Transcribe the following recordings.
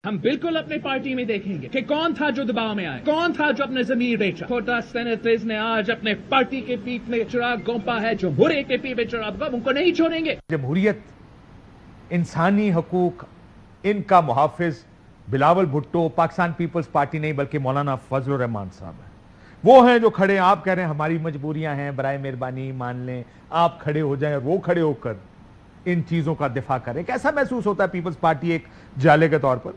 ہم بالکل اپنے پارٹی میں دیکھیں گے کہ کون تھا جو دباؤ میں آئے، کون تھا جو اپنے ضمیر بیچا۔ چھوٹا سینیٹرز نے آج اپنے پارٹی کے پیٹ میں چراغ گھونپا ہے، جو برے کے پیٹ میں چراغ گھونپا، ان کو نہیں چھوڑیں گے۔ جمہوریت، انسانی حقوق، ان کا محافظ بلاول بھٹو پاکستان پیپلز پارٹی نہیں بلکہ مولانا فضل الرحمان صاحب ہیں۔ وہ ہیں جو کھڑے، آپ کہہ رہے ہیں ہماری مجبوریاں ہیں، برائے مہربانی مان لیں، آپ کھڑے ہو جائیں، وہ کھڑے ہو کر ان چیزوں کا دفاع کریں۔ کیسا محسوس ہوتا ہے پیپلز پارٹی ایک جالے کے طور پر؟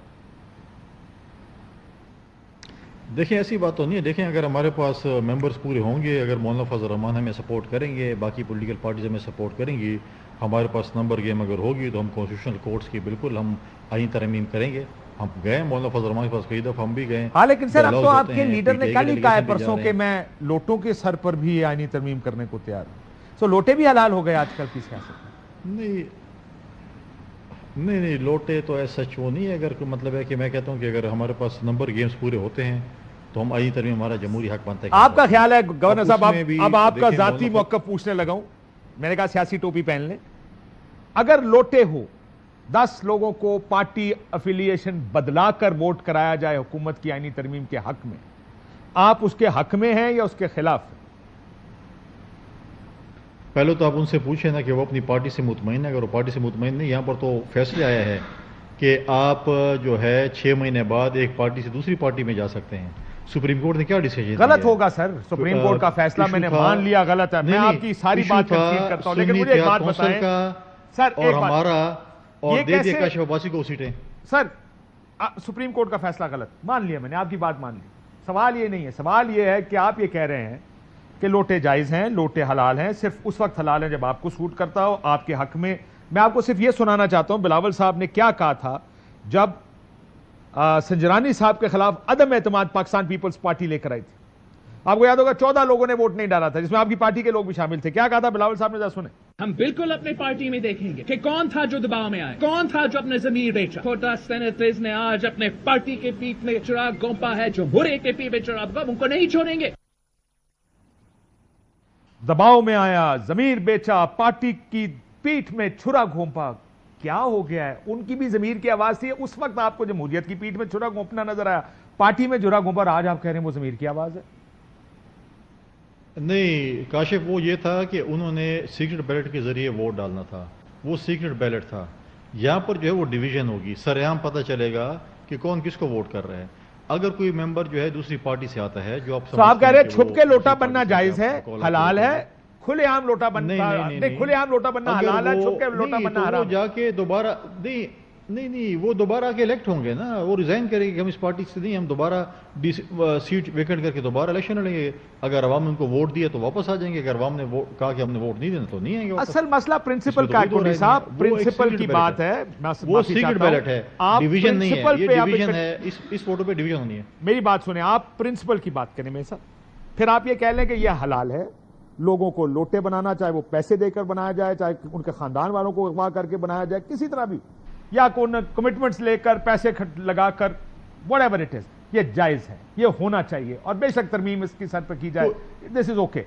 دیکھیں ایسی بات تو نہیں ہے، دیکھیں اگر ہمارے پاس ممبرز پورے ہوں گے، اگر مولانا فضل الرحمان ہمیں سپورٹ کریں گے، باقی پولیٹیکل پارٹیز ہمیں سپورٹ کریں گی، ہمارے پاس نمبر گیم اگر ہوگی تو ہم کانسٹیٹیوشنل کورٹس کی بالکل ہم آئین ترمیم کریں گے۔ ہم گئے مولانا فضل الرحمان کے پاس کئی دفعہ، ہم بھی گئے۔ ہاں لیکن سر اب تو آپ کے لیڈر نے کل ہی کہا ہے پرسوں کہ میں لوٹوں کے سر پر بھی آئینی ترمیم کرنے کو تیار ہوں۔ سو لوٹے بھی حلال ہو گئے آج کل کی سیاست میں؟ نہیں لوٹے تو ایسا سچ وہ نہیں ہے۔ اگر مطلب ہے کہ میں کہتا ہوں کہ اگر ہمارے پاس نمبر گیمز پورے ہوتے ہیں تو ہم آئینی ترمیم ہمارا جمہوری حق بنتا ہے۔ آپ کا خیال ہے گورنر صاحب، اب آپ کا ذاتی موقف پوچھنے لگا ہوں، میں نے کہا سیاسی ٹوپی پہن لیں، اگر لوٹے ہو 10 لوگوں کو پارٹی افیلیشن بدلا کر ووٹ کرایا جائے حکومت کی آئینی ترمیم کے حق میں، آپ اس کے حق میں ہیں یا اس کے خلاف ہیں؟ پہلے تو آپ ان سے پوچھیں نا کہ وہ اپنی پارٹی سے مطمئن ہے۔ اگر وہ پارٹی سے مطمئن نہیں، یہاں پر تو فیصلے آیا ہے کہ آپ جو ہے 6 مہینے بعد ایک پارٹی سے دوسری پارٹی میں جا سکتے ہیں۔ سپریم کورٹ نے کیا ڈیسیجن غلط ہوگا سر، سپریم کورٹ کا فیصلہ میں نے مان لیا غلط ہے، میں آپ کی ساری بات کنسیڈ کرتا ہوں، لیکن مجھے ایک بات بتائیں سر، اور ہمارا اور یہ دے دے کیسے کاشف عباسی کو سیٹیں۔ سر سپریم کورٹ کا فیصلہ غلط مان لیا، میں نے آپ کی بات مان لی، سوال یہ نہیں ہے، سوال یہ ہے کہ آپ یہ کہہ رہے ہیں کہ لوٹے جائز ہیں، لوٹے حلال ہیں، صرف اس وقت حلال ہیں جب آپ کو سوٹ کرتا ہو، آپ کے حق میں۔ میں آپ کو صرف یہ سنانا چاہتا ہوں بلاول صاحب نے کیا کہا تھا جب سنجرانی صاحب کے خلاف عدم اعتماد پاکستان پیپلز پارٹی لے کر آئی تھی۔ آپ کو یاد ہوگا 14 لوگوں نے ووٹ نہیں ڈالا تھا، جس میں آپ کی پارٹی کے لوگ بھی شامل تھے۔ کیا کہا تھا بلاول صاحب نے، ذرا سنیں۔ ہم بالکل اپنے پارٹی میں دیکھیں گے کہ کون تھا جو دباؤ میں آئے، کون تھا جو اپنے ضمیر بیچا۔ چھوٹا سینیٹرز نے آج اپنے پارٹی کے پیٹ میں چراغ گھونپا ہے، جو برے کے پیٹ میں چراغ گھونپا، ان کو نہیں چھوڑیں گے۔ دباؤ میں آیا، ضمیر بیچا، پارٹی کی پیٹھ میں چھرا گھونپا، کیا ہو گیا ہے؟ ان کی بھی ضمیر کی آواز تھی، اس وقت آپ کو جمہوریت کی پیٹھ میں چھرا گھونپنا نظر آیا، پارٹی میں چھرا گھونپا، آج آپ کہہ رہے ہیں وہ ضمیر کی آواز ہے۔ نہیں کاشف، وہ یہ تھا کہ انہوں نے سیکرٹ بیلٹ کے ذریعے ووٹ ڈالنا تھا، وہ سیکرٹ بیلٹ تھا۔ یہاں پر جو ہے وہ ڈیویژن ہوگی، سرعام پتہ چلے گا کہ کون کس کو ووٹ کر رہا ہے۔ اگر کوئی ممبر جو ہے دوسری پارٹی سے آتا ہے، جو آپ کہہ رہے ہیں چھپ کے لوٹا بننا جائز ہے، حلال ہے، کھلے عام لوٹا بننا کھلے عام لوٹا بننا حلال ہے، چھپ کے لوٹا بننا حرام ہے۔ جا کے دوبارہ نہیں وہ دوبارہ آ کے الیکٹ ہوں گے نا، وہ ریزائن کرے گی کہ ہم اس پارٹی سے نہیں، ہم دوبارہ سیٹ ویکنٹ کر کے دوبارہ الیکشن لڑیں گے۔ اگر عوام نے ان کو ووٹ دیا تو واپس آ جائیں گے، اگر عوام نے کہا کہ ہم نے ووٹ نہیں دینا تو نہیں آئیں گے۔ اصل مسئلہ پرنسپل کا ہے کولی صاحب، پرنسپل کی بات ہے، وہ سیکرٹ بیلٹ ہے، ڈیویژن نہیں ہے، یہ ڈیویژن ہے، اس فوٹو پہ ڈیویژن ہونی ہے۔ میری بات سنیں، آپ پرنسپل کی بات کریں میرے ساتھ، پھر آپ یہ کہہ لیں کہ یہ حلال ہے لوگوں کو لوٹے بنانا، چاہے وہ پیسے دے کر بنایا جائے، چاہے ان کے خاندان والوں کو اغوا کر کے بنایا جائے، کسی طرح بھی، یا کون کمٹمنٹس لے کر پیسے لگا کر، وٹ ایور اٹ از، یہ جائز ہے، یہ ہونا چاہیے، اور بے شک ترمیم اس کی سر پہ کی جائے، دس از اوکے۔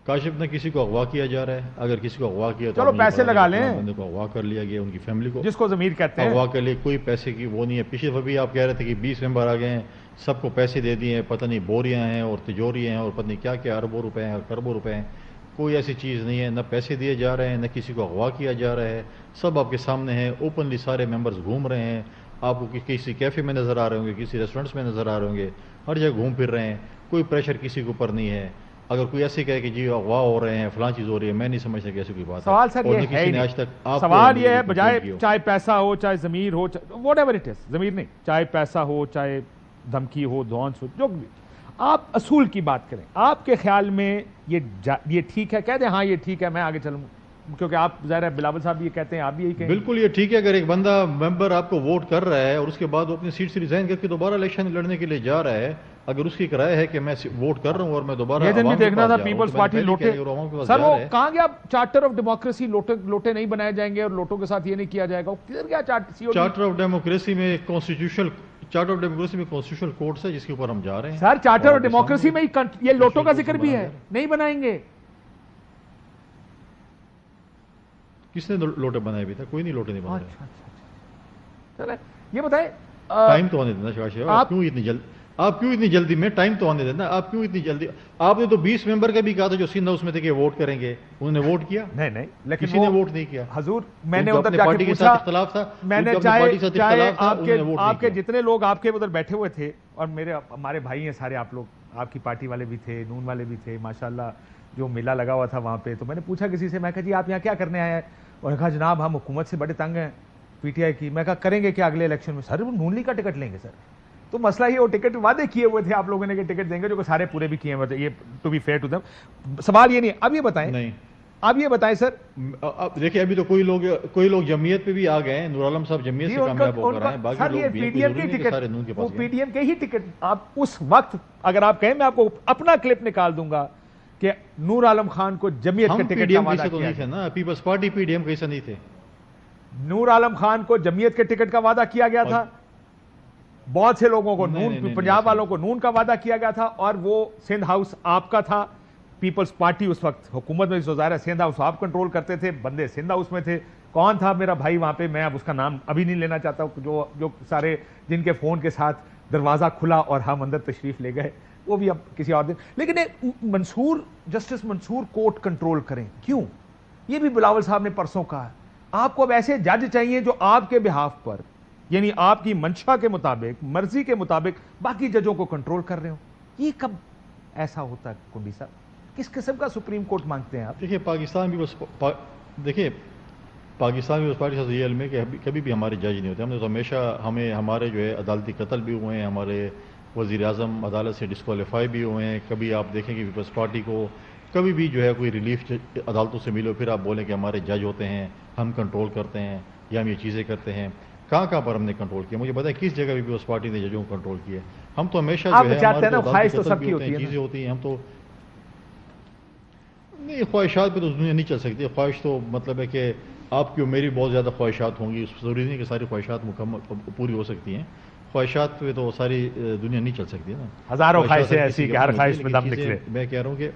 کاشف نے کسی کو اغوا کیا جا رہا ہے، اگر کسی کو اغوا کیا تو چلو پیسے لگا لیں، بندے کو اغوا کر لیا گیا، ان کی فیملی کو جس کو ضمیر کہتے ہیں، اغوا کے لیے کوئی پیسے کی وہ نہیں ہے۔ پچھلے دفعہ بھی آپ کہہ رہے تھے کہ 20 ممبر آ گئے ہیں، سب کو پیسے دے دیے ہیں، پتہ نہیں بوریاں ہیں اور تجوریاں ہیں اور پتہ نہیں کیا کیا، اربوں روپے ہیں اور کروڑوں روپے ہیں۔ کوئی ایسی چیز نہیں ہے، نہ پیسے دیے جا رہے ہیں، نہ کسی کو اغوا کیا جا رہا ہے، سب آپ کے سامنے ہیں، اوپنلی سارے ممبرز گھوم رہے ہیں۔ آپ کو کسی کیفے میں نظر آ رہے ہوں گے، کسی ریسٹورنٹس میں نظر آ رہے ہوں گے، ہر جگہ گھوم پھر رہے ہیں، کوئی پریشر کسی کے اوپر نہیں ہے۔ اگر کوئی ایسے کہے کہ جی اغوا ہو رہے ہیں، فلاں چیز ہو رہی ہے، میں نہیں سمجھ سکتا ایسی کوئی بات ہے۔ سوال سر یہ ہے ہی نہیں، سوال یہ ہے بجائے چاہے پیسہ ہو، چاہے ضمیر ہو، واٹ ایور اٹ از، ضمیر نہیں، چاہے پیسہ ہو، چاہے دھمکی ہو، دھونس ہو، جو بھی، آپ اصول کی بات کریں۔ آپ کے خیال میں یہ ٹھیک ہے؟ کہہ دیں ہاں یہ ٹھیک ہے، میں آگے چلوں، کیونکہ آپ ظاہر ہے بلاول صاحب یہ کہتے ہیں، آپ بھی یہی کہیں۔ بالکل یہ ٹھیک ہے، اگر ایک بندہ ممبر آپ کو ووٹ کر رہا ہے اور اس کے بعد وہ اپنی سیٹ سے ریزائن کر کے دوبارہ الیکشن لڑنے کے لیے جا رہا ہے، اگر اس کی رائے ہے کہ میں ووٹ کر رہا ہوں اور میں دوبارہ یہ دن بھی دیکھنا تھا پیپلز پارٹی لوٹے، سر وہ کہاں گیا چارٹر آف ڈیموکریسی، لوٹے نہیں بنائے جائیں گے اور لوٹوں کے ساتھ یہ نہیں کیا جائے گا، کدھر گیا چارٹر آف ڈیموکریسی میں کانسٹیٹیوشنل کورٹس ہے جس کے اوپر ہم جا رہے ہیں۔ سر چارٹر آف ڈیموکریسی میں یہ لوٹوں کا ذکر بھی ہے، نہیں بنائیں گے۔ کس نے لوٹے بنائے ابھی تک؟ کوئی نہیں لوٹے نہیں بنائے. اچھا اچھا اچھا چلے یہ بتائیں ٹائم تو آنے دینا شاہ صاحب. آپ کیوں اتنی جلدی میں ٹائم تو آنے دینا. آپ کیوں اتنی جلدی؟ آپ نے تو 20 ممبر کا بھی کہا تھا جو سندھ ہاؤس میں تھے کہ ووٹ کریں گے. انہوں نے ووٹ کیا؟ نہیں لیکن کسی نے ووٹ نہیں کیا. حضور میں نے ادھر اپنے جا پارٹی کے کے پوچھا, ساتھ اختلاف تھا, میں نے چاہے آپ کے آپ جتنے لوگ آپ کے ادھر بیٹھے ہوئے تھے, اور ہمارے بھائی ہیں سارے, آپ لوگ آپ کی پارٹی والے بھی تھے, نون والے بھی تھے, ماشاءاللہ جو میلہ لگا ہوا تھا وہاں پہ. تو میں نے پوچھا کسی سے, میں کہا جی آپ یہاں کیا کرنے آئے ہیں؟ اور کہا جناب ہم حکومت سے بڑے تنگ ہیں پی ٹی آئی کی. میں کہا کریں گے کیا اگلے الیکشن میں؟ سر وہ نون لیگ کا ٹکٹ لیں گے سر. تو مسئلہ یہ, وہ ٹکٹ وعدے کیے ہوئے تھے آپ لوگوں نے کہ ٹکٹ دیں گے, جو کہ سارے پورے بھی کیے ہوئے تھے. یہ to be fair to them. سوال یہ نہیں. اب یہ بتائیں, نہیں اب یہ بتائیں سر, دیکھیں ابھی تو کوئی لوگ جمعیت پہ بھی آ گئے ہیں. نور عالم صاحب جمعیت سے کامیاب ہو کر آئے ہیں. باقی لوگ پی ڈی ایم کی ٹکٹ, سارے نون کے وہ پاس پی گئے. ڈی ایم کے ہی ٹکٹ. آپ اس وقت اگر آپ کہیں, میں آپ کو اپنا کلپ نکال دوں گا کہ نور عالم خان کو جمعیت کے ٹکٹ کا وعدہ کیا تھا نا. پیپلز پارٹی پی ڈی ایم کیسا نہیں تھے. نور عالم خان کو جمعیت کے ٹکٹ کا وعدہ کیا گیا تھا. بہت سے لوگوں کو نون, پنجاب والوں کو نون کا وعدہ کیا گیا تھا, اور وہ سندھ ہاؤس آپ کا تھا. پیپلز پارٹی اس وقت حکومت میں, ظاہر ہے سندھ ہاؤس آپ کنٹرول کرتے تھے, بندے سندھ ہاؤس میں تھے. کون تھا میرا بھائی وہاں پہ, میں اب اس کا نام ابھی نہیں لینا چاہتا ہوں, جو سارے جن کے فون کے ساتھ دروازہ کھلا اور ہم اندر تشریف لے گئے, وہ بھی اب کسی اور دن. لیکن منصور, جسٹس منصور کورٹ کنٹرول کریں کیوں؟ یہ بھی بلاول صاحب نے پرسوں کہا. آپ کو اب ایسے جج چاہیے جو آپ کے بہاف پر, یعنی آپ کی منشا کے مطابق, مرضی کے مطابق باقی ججوں کو کنٹرول کر رہے ہو. یہ کب ایسا ہوتا ہے کنڈی صاحب؟ کس قسم کا سپریم کورٹ مانگتے ہیں آپ؟ دیکھیں پاکستان بھی پاکستان بھی اس پارٹی سے یہ علم ہے کہ کبھی بھی ہمارے جج نہیں ہوتے. ہم نے تو ہمیشہ, ہمارے جو ہے عدالتی قتل بھی ہوئے ہیں, ہمارے وزیر اعظم عدالت سے ڈسکوالیفائی بھی ہوئے ہیں. کبھی آپ دیکھیں کہ پیپلز پارٹی کو کبھی بھی جو ہے کوئی ریلیف عدالتوں سے ملو, پھر آپ بولیں کہ ہمارے جج ہوتے ہیں, ہم کنٹرول کرتے ہیں یا ہم یہ چیزیں کرتے ہیں. کہاں پر ہم نے کنٹرول کیا؟ مجھے بتائیں کس جگہ بھی پیپلز پارٹی نے ججوں کو کنٹرول کیا؟ ہم تو ہمیشہ جو ہے ہمارے چیزیں ہوتی ہیں. ہم تو نہیں, خواہشات پہ تو دنیا نہیں چل سکتی. خواہش تو مطلب ہے کہ آپ کی اور میری بہت زیادہ خواہشات ہوں گی, ضروری نہیں کہ ساری خواہشات مکمل پوری ہو سکتی ہیں. خواہشات پہ تو ساری دنیا نہیں چل سکتی نا. ہزاروں خواہشیں ایسی کہ ہر خواہش میں دم نکلے. میں کہہ رہا ہوں کہ